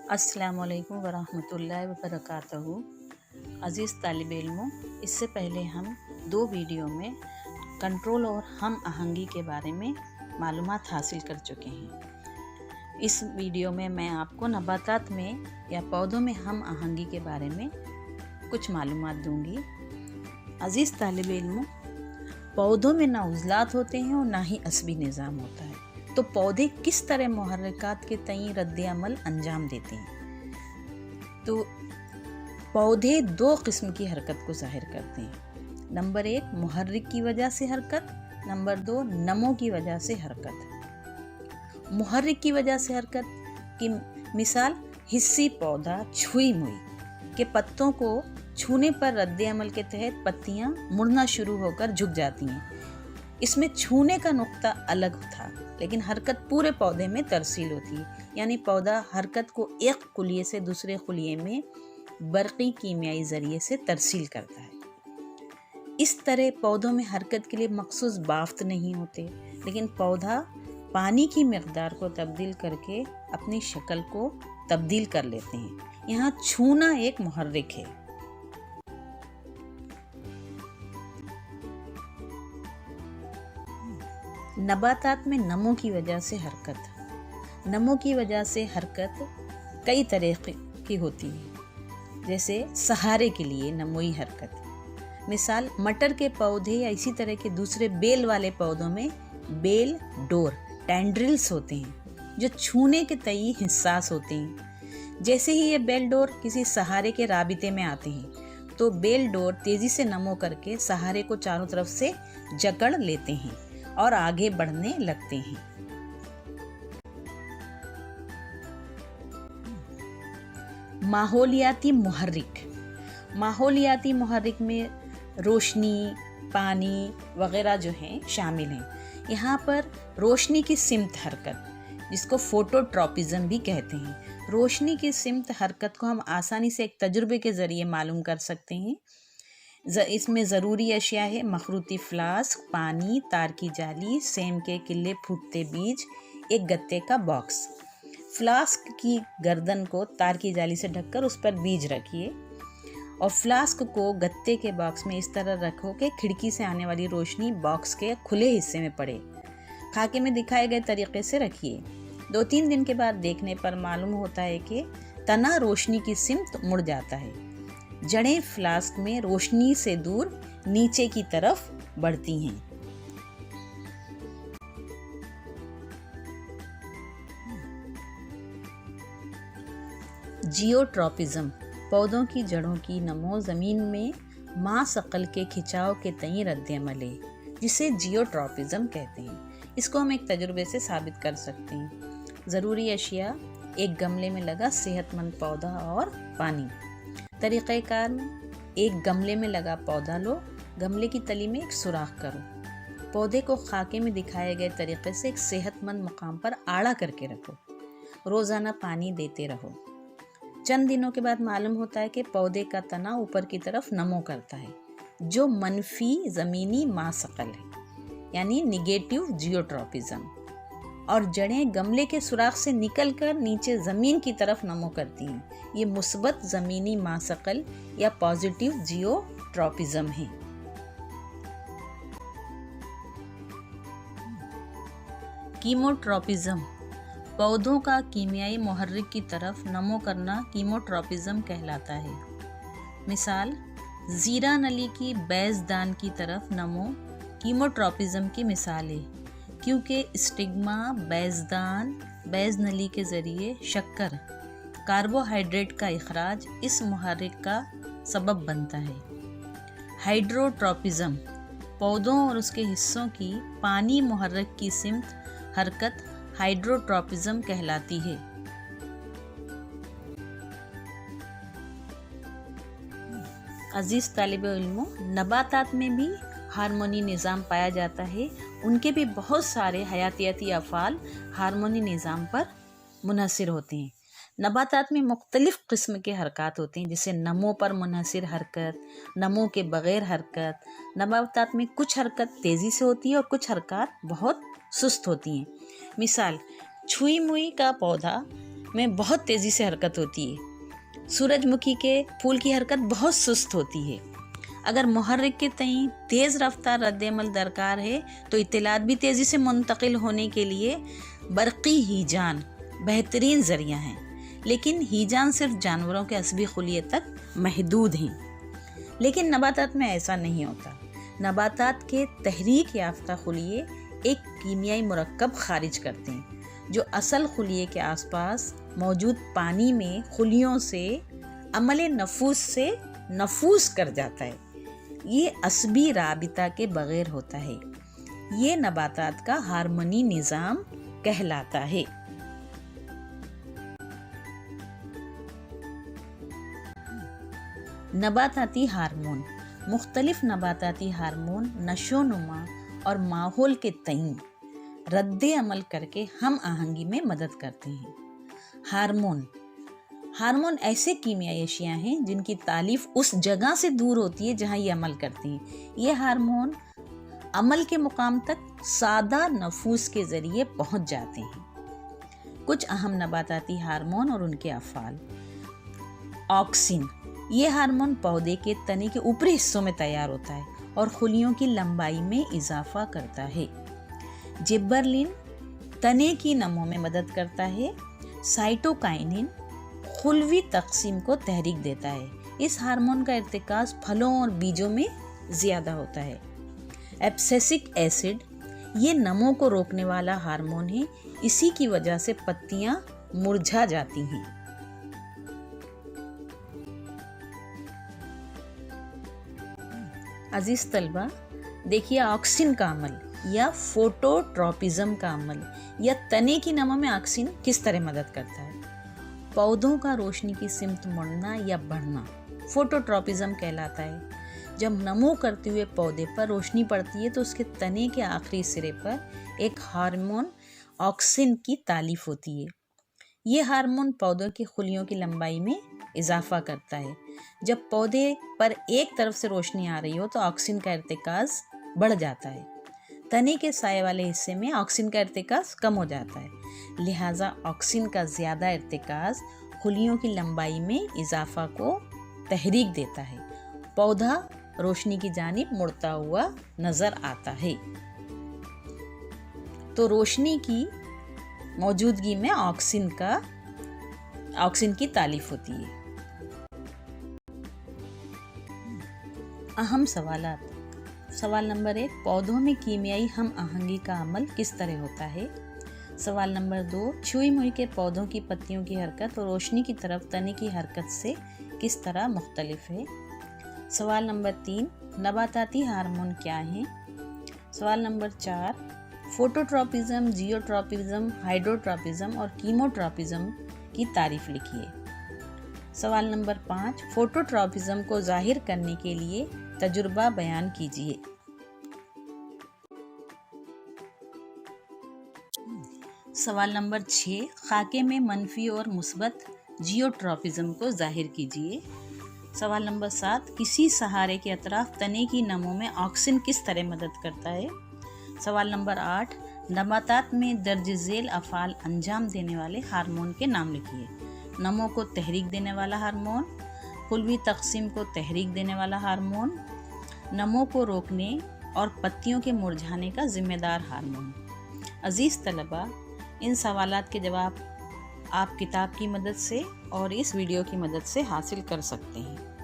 अस्सलाम वालेकुम वरहमतुल्लाहि वबरकातुहू। अज़ीज़ तालिब इल्मों, इससे पहले हम 2 वीडियो में कंट्रोल और हम आहंगी के बारे में मालूमात हासिल कर चुके हैं। इस वीडियो में मैं आपको नबातात में या पौधों में हम आहंगी के बारे में कुछ मालूमात दूंगी। अज़ीज़ तालिब इल्मों, पौधों में ना उज़लात होते हैं और ना ही असबी निज़ाम होता है, तो पौधे किस तरह मुहर्रिकात के तय रद्द अमल अंजाम देते हैं। तो पौधे 2 किस्म की हरकत को ज़ाहिर करते हैं। नंबर 1 मुहर्रिक की वजह से हरकत, नंबर 2 नमो की वजह से हरकत। मुहर्रिक की वजह से हरकत की मिसाल हिस्सी पौधा छुई मुई के पत्तों को छूने पर रद्द अमल के तहत पत्तियां मुड़ना शुरू होकर झुक जाती हैं। इसमें छूने का नुक्ता अलग था, लेकिन हरकत पूरे पौधे में तरसील होती है, यानी पौधा हरकत को एक खुलिये से दूसरे खुलिये में बरक़ी कीमियाई ज़रिए से तरसील करता है। इस तरह पौधों में हरकत के लिए मखसूस बाफ्त नहीं होते, लेकिन पौधा पानी की मिक़दार को तब्दील करके अपनी शक्ल को तब्दील कर लेते हैं। यहाँ छूना एक मुहर्रिक है। नबातात में नमो की वजह से हरकत। नमो की वजह से हरकत कई तरह की होती है, जैसे सहारे के लिए नमोई हरकत। मिसाल मटर के पौधे या इसी तरह के दूसरे बेल वाले पौधों में बेल डोर टेंड्रिल्स होते हैं, जो छूने के तय हिस्सास होते हैं। जैसे ही ये बेल डोर किसी सहारे के राबिते में आते हैं, तो बेल डोर तेज़ी से नमो करके सहारे को चारों तरफ से जकड़ लेते हैं और आगे बढ़ने लगते हैं। माहौलियाती मुहर्रिक। माहौलियाती मुहर्रिक में रोशनी, पानी वगैरह जो हैं शामिल हैं। यहाँ पर रोशनी की सिमत हरकत, जिसको फोटोट्रॉपिज्म भी कहते हैं। रोशनी की सिमत हरकत को हम आसानी से एक तजुर्बे के ज़रिए मालूम कर सकते हैं। इसमें ज़रूरी अशिया है मखरूती फ्लास्क, पानी, तार की जाली, सेम के किले फूटते बीज, एक गत्ते का बॉक्स। फ्लास्क की गर्दन को तार की जाली से ढककर उस पर बीज रखिए और फ्लास्क को गत्ते के बॉक्स में इस तरह रखो कि खिड़की से आने वाली रोशनी बॉक्स के खुले हिस्से में पड़े। खाके में दिखाए गए तरीके से रखिए। 2-3 दिन के बाद देखने पर मालूम होता है कि तना रोशनी की सिमत मुड़ जाता है। जड़ें फ्लास्क में रोशनी से दूर नीचे की तरफ बढ़ती हैं। जियोट्रॉपिज्म। पौधों की जड़ों की नमो ज़मीन में माँ सकल के खिंचाव के तय रद्द अमल है, जिसे जियोट्रॉपिज्म कहते हैं। इसको हम एक तजुर्बे से साबित कर सकते हैं। ज़रूरी अशिया एक गमले में लगा सेहतमंद पौधा और पानी। तरीक़ेकार में एक गमले में लगा पौधा लो, गमले की तली में एक सुराख करो, पौधे को खाके में दिखाए गए तरीके से एक सेहतमंद मुकाम पर आड़ा करके रखो, रोज़ाना पानी देते रहो। चंद दिनों के बाद मालूम होता है कि पौधे का तना ऊपर की तरफ नमो करता है, जो मनफी ज़मीनी मासकल है, यानी निगेटिव जियोट्रॉपिज्म, और जड़ें गमले के सुराख से निकलकर नीचे ज़मीन की तरफ नमो करती हैं। ये मुस्बत ज़मीनी मासकल या पॉजिटिव जियोट्रॉपिज्म है। कीमोट्रॉपिज्म। पौधों का कीमियाई मुहर्रिक की तरफ नमो करना कीमोट्रॉपिज्म कहलाता है। मिसाल ज़ीरा नली की बैज़दान की तरफ नमो कीमोट्रॉपिज्म की मिसाल है, क्योंकि स्टिग्मा बैज़ नली के ज़रिए शक्कर कार्बोहाइड्रेट का इखराज इस मुहर्रिक का सबब बनता है। हाइड्रोट्रॉपिज्म। पौधों और उसके हिस्सों की पानी मुहर्रिक की सिमत हरकत हाइड्रोट्रॉपिज्म कहलाती है। अज़ीज़ तालिब इल्मों, नबातात में भी हार्मोनी निज़ाम पाया जाता है। उनके भी बहुत सारे हयातियाती अफ़ाल हार्मोनी निज़ाम पर मुनहसिर होते हैं। नबातात में मुख्तलिफ़ किस्म के हरकत होते हैं, जैसे नमो पर मुनहसिर हरकत, नमो के बग़ैर हरकत। नबातात में कुछ हरकत तेज़ी से होती है और कुछ हरकत बहुत सुस्त होती हैं। मिसाल छुई मुई का पौधा में बहुत तेज़ी से हरकत होती है। सूरजमुखी के फूल की हरकत बहुत सुस्त होती है। अगर मुहर्रिक के तई तेज़ रफ्तार रद्द-ए-अमल दरकार है तो इत्तलात भी तेज़ी से मुंतकिल होने के लिए बरक़ी हीजान बेहतरीन ज़रिया हैं, लेकिन हीजान सिर्फ जानवरों के असबी खुलिये तक महदूद हैं। लेकिन नबातात में ऐसा नहीं होता। नबातात के तहरीक याफ्ता खुलिये एक कीमियाई मुरक्कब खारिज करते हैं जो असल खुलिये के आसपास मौजूद पानी में खुलियों से अमले नफूस से नफूस कर जाता है। ये असबी राबिता के बगैर होता है। ये नबातात का हार्मोनी निज़ाम कहलाता है। नबाताती हार्मोन। मुख्तलिफ नबाताती हार्मोन नशोनुमा और माहौल के तईं रद्द अमल करके हम आहंगी में मदद करते हैं। हार्मोन ऐसे कीमियाई अशिया हैं जिनकी तालीफ उस जगह से दूर होती है जहाँ ये अमल करती हैं। ये हार्मोन अमल के मुकाम तक सादा नफूस के ज़रिए पहुँच जाते हैं। कुछ अहम नबाताती हार्मोन और उनके अफ़ाल। ऑक्सिन। ये हार्मोन पौधे के तने के ऊपरी हिस्सों में तैयार होता है और खुलियों की लंबाई में इजाफा करता है। जिब्बरलिन तने की नमो में मदद करता है। साइटोकाइनिन खुलवी तक़सीम को तहरीक देता है। इस हार्मोन का इर्तिकाज़ फलों और बीजों में ज़्यादा होता है। एब्सिसिक एसिड ये नमो को रोकने वाला हार्मोन है। इसी की वजह से पत्तियां मुरझा जाती हैं। अजीज़ तलबा, देखिए ऑक्सिन का अमल या फोटोट्रॉपिज्म का अमल या तने की नमो में ऑक्सिन किस तरह मदद करता है। पौधों का रोशनी की सिमत मुड़ना या बढ़ना फोटोट्रॉपिज्म कहलाता है। जब नमो करते हुए पौधे पर रोशनी पड़ती है तो उसके तने के आखिरी सिरे पर एक हार्मोन ऑक्सिन की तालीफ होती है। ये हार्मोन पौधों की खुलियों की लंबाई में इजाफा करता है। जब पौधे पर एक तरफ से रोशनी आ रही हो तो ऑक्सिन का इर्तिकाज़ बढ़ जाता है। तने के साए वाले हिस्से में ऑक्सिन का इर्तिकाज़ कम हो जाता है, लिहाजा ऑक्सिन का ज़्यादा इर्तिकाज़ खुलियों की लंबाई में इजाफा को तहरीक देता है। पौधा रोशनी की जानिब मुड़ता हुआ नज़र आता है। तो रोशनी की मौजूदगी में ऑक्सिन की तालीफ होती है। अहम सवालात। सवाल नंबर 1, पौधों में कीमियाई हम आहंगी का अमल किस तरह होता है। सवाल नंबर 2, छुई मुई के पौधों की पत्तियों की हरकत और रोशनी की तरफ तने की हरकत से किस तरह मुख्तलिफ है। सवाल नंबर 3, नबाताती हार्मोन क्या हैं। सवाल नंबर 4, फोटोट्रॉपिज्म, जियोट्रॉपिज्म, हाइड्रोट्रॉपिज्म और कीमोट्रॉपिज्म की तारीफ लिखिए। सवाल नंबर 5, फोटोट्रॉपिज्म को जाहिर करने के लिए तजुर्बा बयान कीजिए। सवाल नंबर 6, खाके में मनफी और मुस्बत जियोट्रॉपिज्म को जाहिर कीजिए। सवाल नंबर 7, किसी सहारे के अतराफ तने की नमो में ऑक्सिन किस तरह मदद करता है। सवाल नंबर 8, नबातात में दर्ज झेल अफ़ाल अंजाम देने वाले हार्मोन के नाम लिखिए। नमो को तहरीक देने वाला हार्मोन, खुलवी तक़सीम को तहरीक देने वाला हार्मोन, नमो को रोकने और पत्तियों के मुरझाने का ज़िम्मेदार हार्मोन। अज़ीज़ तलबा, इन सवालात के जवाब आप किताब की मदद से और इस वीडियो की मदद से हासिल कर सकते हैं।